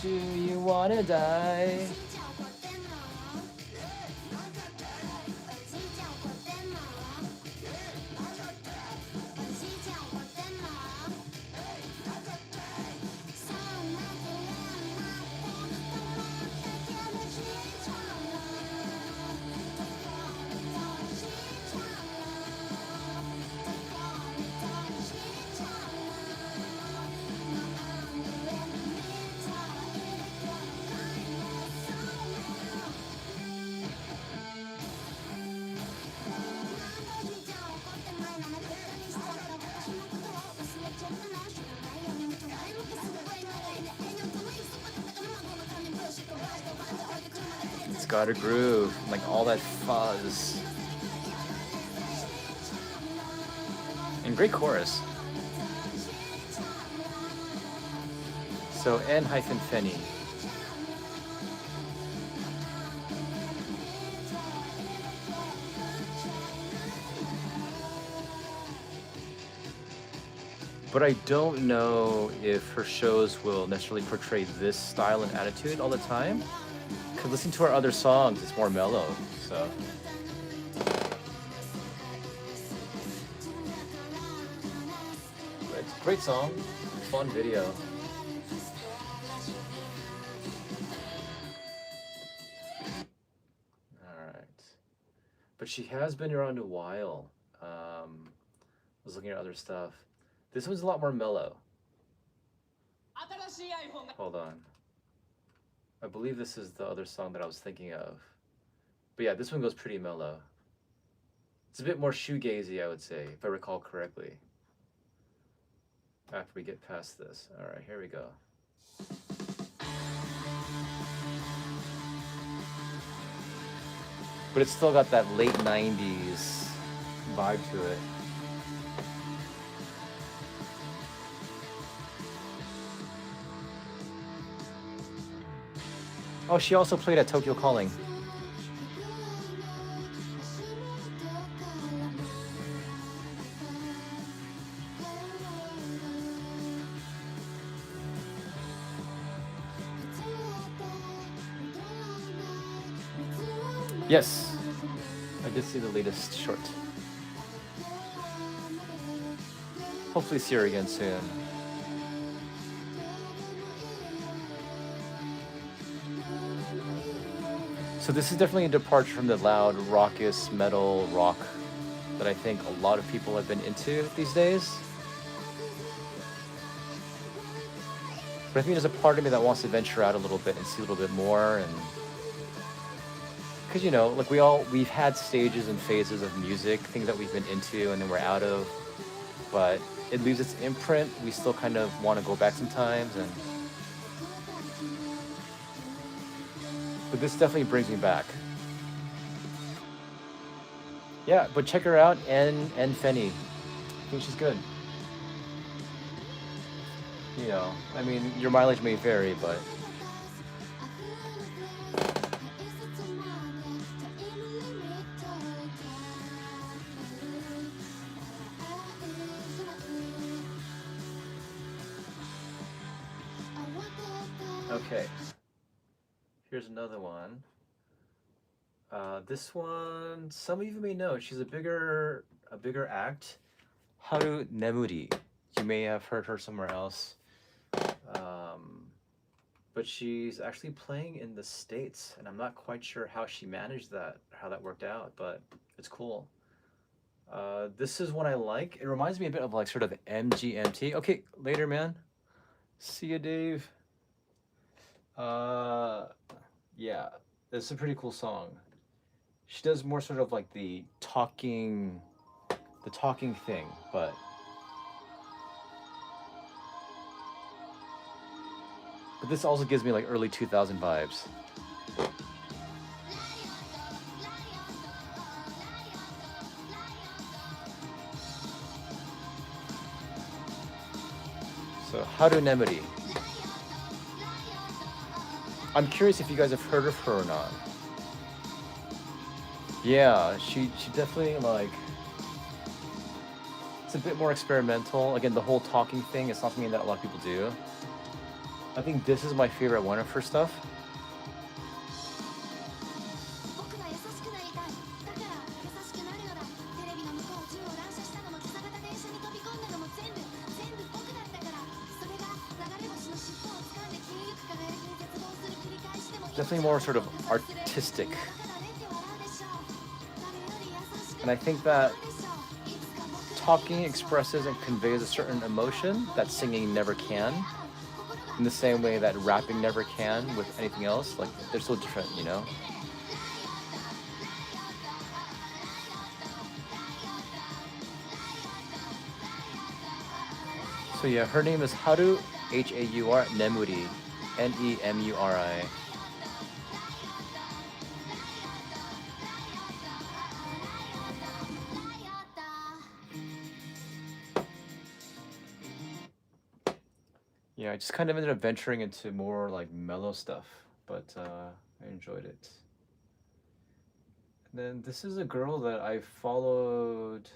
Do you wanna die? It's got a groove, like all that fuzz. And great chorus. So N-Fenny. But I don't know if her shows will necessarily portray this style and attitude all the time. Because listening to her other songs, it's more mellow, so. But it's a great song, fun video. Alright. But she has been around a while. I was looking at other stuff. This one's a lot more mellow. Hold on. I believe this is the other song that I was thinking of. But yeah, this one goes pretty mellow. It's a bit more shoegazy, I would say, if I recall correctly. After we get past this. Alright, here we go. But it's still got that late 90s vibe to it. Oh, she also played at Tokyo Calling. Yes, I did see the latest short. Hopefully see her again soon. So this is definitely a departure from the loud, raucous metal rock that I think a lot of people have been into these days. But I think there's a part of me that wants to venture out a little bit and see a little bit more, and because you know, like we've had stages and phases of music, things that we've been into and then we're out of, but it leaves its imprint. We still kind of want to go back sometimes, and but this definitely brings me back. Yeah, but check her out, and Fenny. I think she's good. You know, I mean, your mileage may vary, but okay. Here's another one. This one, some of you may know. She's a bigger act. Haru Nemuri. You may have heard her somewhere else. But she's actually playing in the States, and I'm not quite sure how she managed that, how that worked out, but it's cool. This is what I like. It reminds me a bit of like sort of MGMT. Okay, later, man. See you, Dave. Yeah, it's a pretty cool song. She does more sort of like the talking thing, but this also gives me like early 2000 vibes. So Haru Nemuri. I'm curious if you guys have heard of her or not. Yeah, she definitely like, it's a bit more experimental. Again, the whole talking thing is not something that a lot of people do. I think this is my favorite one of her stuff. Definitely more sort of artistic. And I think that talking expresses and conveys a certain emotion that singing never can, in the same way that rapping never can with anything else. Like, they're so different, you know? So yeah, her name is Haru, Haur, Nemuri, Nemuri. Yeah, I just kind of ended up venturing into more like mellow stuff, but I enjoyed it. And then this is a girl that I followed,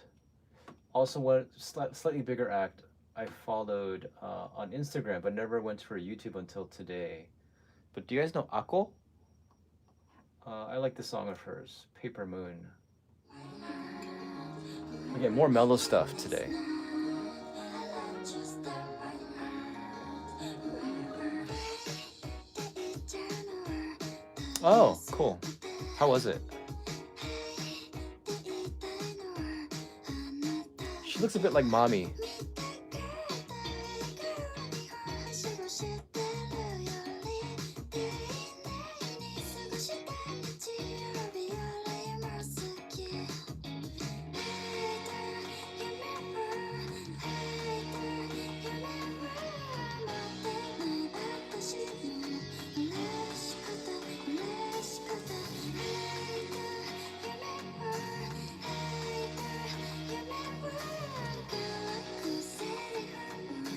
also one slightly bigger act I followed on Instagram, but never went to her YouTube until today. But do you guys know Ako? I like the song of hers, Paper Moon. Again, more mellow stuff today. Oh, cool. How was it? She looks a bit like Mommy.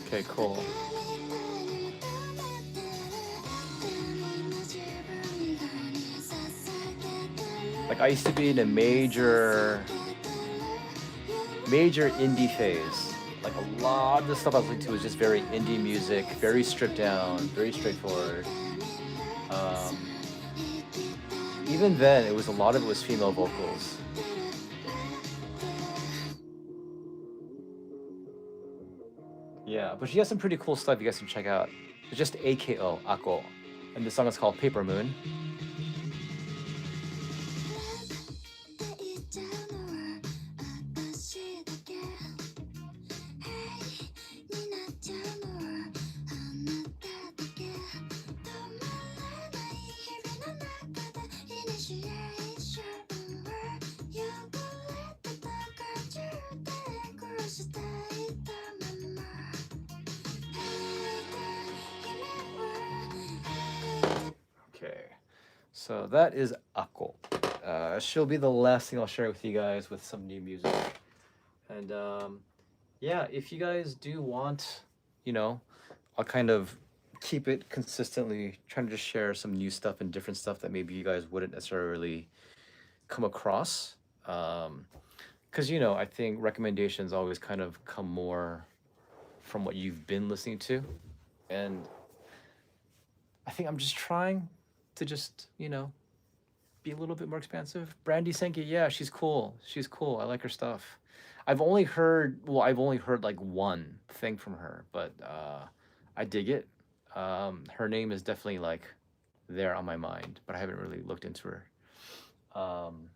Okay, cool. Like, I used to be in a major indie phase. Like, a lot of the stuff I was listening to was just very indie music, very stripped down, very straightforward. Even then, a lot of it was female vocals. Yeah, but she has some pretty cool stuff you guys can check out. It's just AKO, Ako. And the song is called Paper Moon. Okay. So that is Ako. She'll be the last thing I'll share with you guys with some new music. And yeah, if you guys do want, you know, I'll kind of keep it consistently trying to just share some new stuff and different stuff that maybe you guys wouldn't necessarily come across. Because, you know, I think recommendations always kind of come more from what you've been listening to. And I think I'm just trying to just, you know, be a little bit more expansive. Brandy Senki, yeah, she's cool. She's cool. I like her stuff. I've only heard like one thing from her, but I dig it. Her name is definitely like there on my mind, but I haven't really looked into her. Um,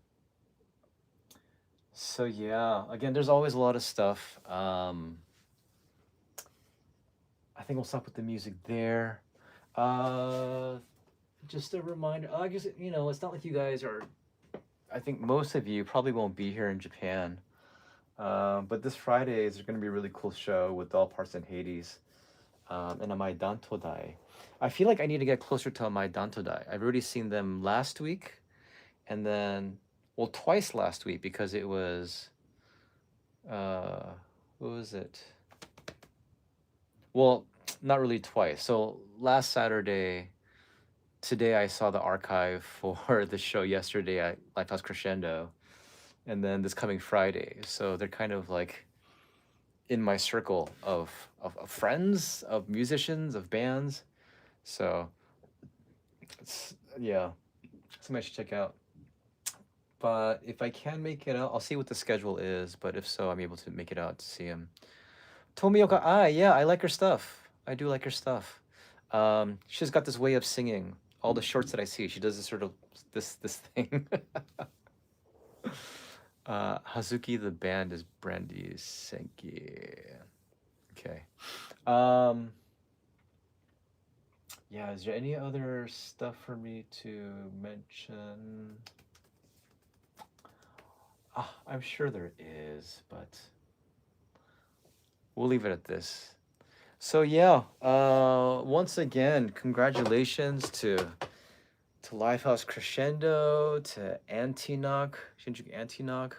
so yeah, again, there's always a lot of stuff. I think we'll stop with the music there. Uh, just a reminder. I guess you know it's not like you guys are. I think most of you probably won't be here in Japan. But this Friday is going to be a really cool show with All Parts and Hades, and Amai Dantodai. I feel like I need to get closer to Amai Dantodai. I've already seen them last week, and then well twice last week because it was uh, what was it? Well, not really twice. So last Saturday, today I saw the archive for the show yesterday at Lifehouse Crescendo, and then this coming Friday. So they're kind of like in my circle of friends, of musicians, of bands. So it's yeah, something I should check out. But if I can make it out, I'll see what the schedule is. But if so, I'm able to make it out to see him. Tomioka Ai, yeah, I like her stuff. I do like her stuff. She's got this way of singing. All the shorts that I see, she does this sort of this thing. Hazuki, the band is Brandy Senki. Okay. Um, yeah, is there any other stuff for me to mention? I'm sure there is, but we'll leave it at this. So yeah, once again, congratulations to Lifehouse Crescendo, to Antiknock, Shinjuku Antiknock.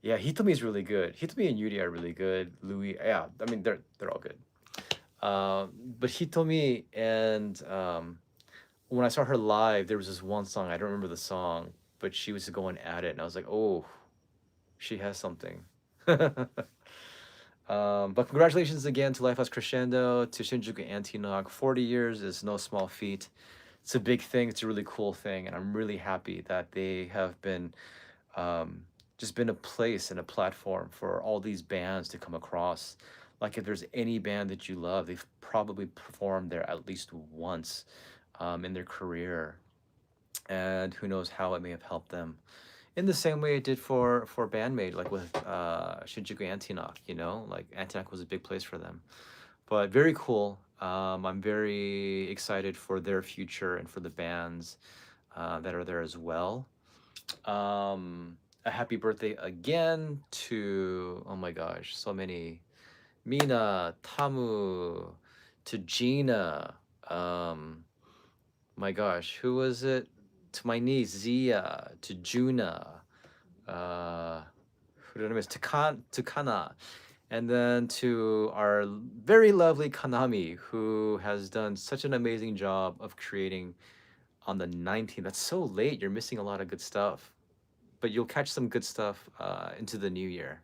Yeah, Hitomi's really good. Hitomi and Yuri are really good. Louis, yeah, I mean they're all good. But Hitomi and when I saw her live, there was this one song, I don't remember the song, but she was going at it, and I was like, oh, she has something. But congratulations again to Lifehouse Crescendo, to Shinjuku Antiknock. 40 years is no small feat. It's a big thing. It's a really cool thing, and I'm really happy that they have been just been a place and a platform for all these bands to come across. Like if there's any band that you love, they've probably performed there at least once in their career, and who knows how it may have helped them in the same way it did for Bandmate, like with Shinjuku Antiknock. You know, like Antiknock was a big place for them. But very cool. I'm very excited for their future and for the bands that are there as well. A happy birthday again to, oh my gosh, so many. Mina, Tamu, to Gina. My gosh, who was it? To my niece Zia, to Junna, who did I miss? To Kana, and then to our very lovely Kanami, who has done such an amazing job of creating on the 19th. That's so late. You're missing a lot of good stuff, but you'll catch some good stuff into the new year.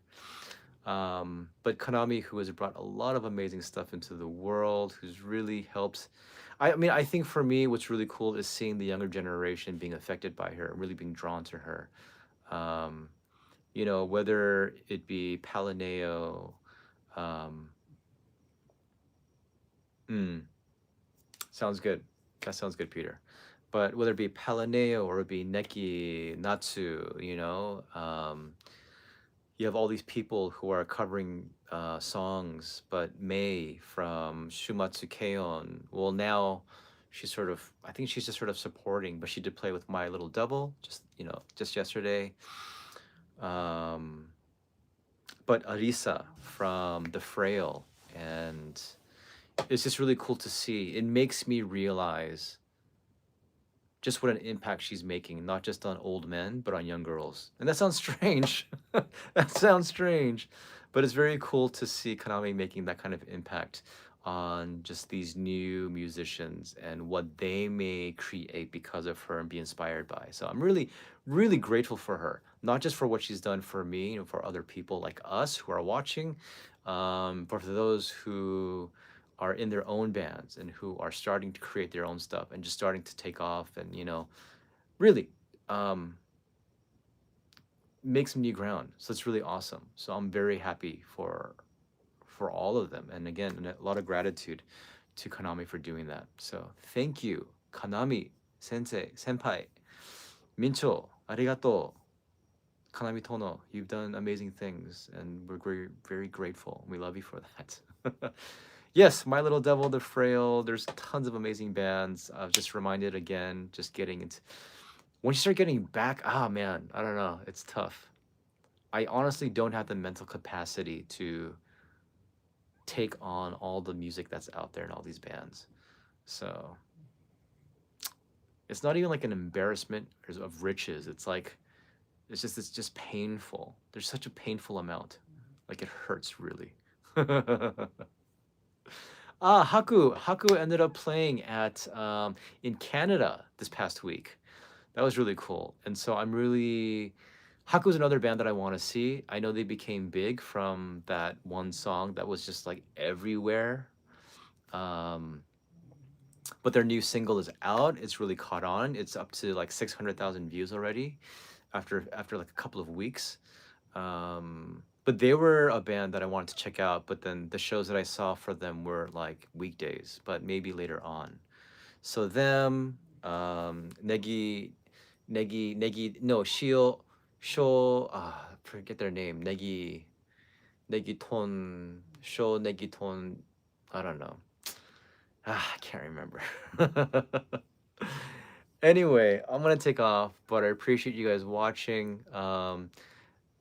But Kanami, who has brought a lot of amazing stuff into the world, who's really helped. I mean, I think for me, what's really cool is seeing the younger generation being affected by her, really being drawn to her. Um, you know, whether it be Palineo, um, mm, sounds good. That sounds good, Peter. But whether it be Palineo or it be Neki, Natsu, you know, you have all these people who are covering songs, but Mei from Shumatsu Keion, well, now she's sort of, I think she's just sort of supporting, but she did play with My Little Devil just, you know, just yesterday. Um, but Arisa from The Frail, and it's just really cool to see. It makes me realize just what an impact she's making, not just on old men, but on young girls. And that sounds strange. That sounds strange, but it's very cool to see Kanami making that kind of impact on just these new musicians and what they may create because of her and be inspired by. So I'm really, really grateful for her, not just for what she's done for me and for other people like us who are watching, but for those who are in their own bands and who are starting to create their own stuff and just starting to take off and really um, make some new ground. So it's really awesome. So I'm very happy for all of them. And again, a lot of gratitude to Kanami for doing that. So thank you, Kanami sensei, senpai, Mincho, arigato, Kanami Tono. You've done amazing things, and we're very, very grateful. We love you for that. Yes, My Little Devil, The Frail. There's tons of amazing bands. I was just reminded again, just getting into. Once you start getting back, man, I don't know. It's tough. I honestly don't have the mental capacity to take on all the music that's out there and all these bands. So it's not even like an embarrassment of riches. It's like it's just painful. There's such a painful amount. Like it hurts really. Haku ended up playing at in Canada this past week. That was really cool. And so I'm really Haku's another band that I want to see. I know they became big from that one song that was just like everywhere. Um, but their new single is out. It's really caught on. It's up to like 600,000 views already after like a couple of weeks. But they were a band that I wanted to check out, but then the shows that I saw for them were like weekdays, but maybe later on. So them, no, forget their name, Negiton, I don't know. I can't remember. Anyway, I'm gonna take off, but I appreciate you guys watching.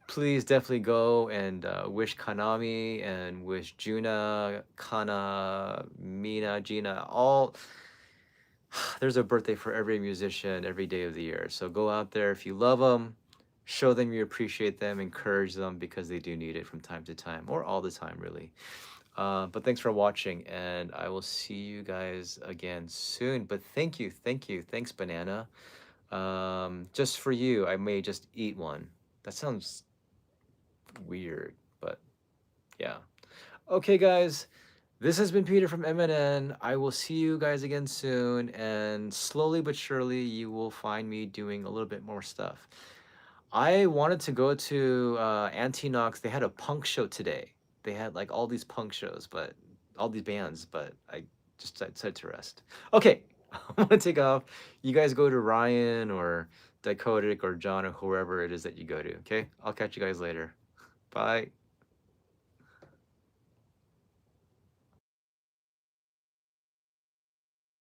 Please definitely go and wish Kanami and wish Junna, Kana, Mina, Gina, all. There's a birthday for every musician every day of the year. So go out there if you love them, show them you appreciate them, encourage them because they do need it from time to time or all the time, really. But thanks for watching, and I will see you guys again soon. But thank you, thanks, Banana. Just for you, I may just eat one. That sounds weird, but yeah. Okay, guys, this has been Peter from MNN. I will see you guys again soon, and slowly but surely, you will find me doing a little bit more stuff. I wanted to go to Antiknock. They had a punk show today. They had like all these punk shows, but all these bands, but I just decided to rest. Okay, I'm gonna take off. You guys go to Ryan or Dichotic or John or whoever it is that you go to, okay? I'll catch you guys later. Bye.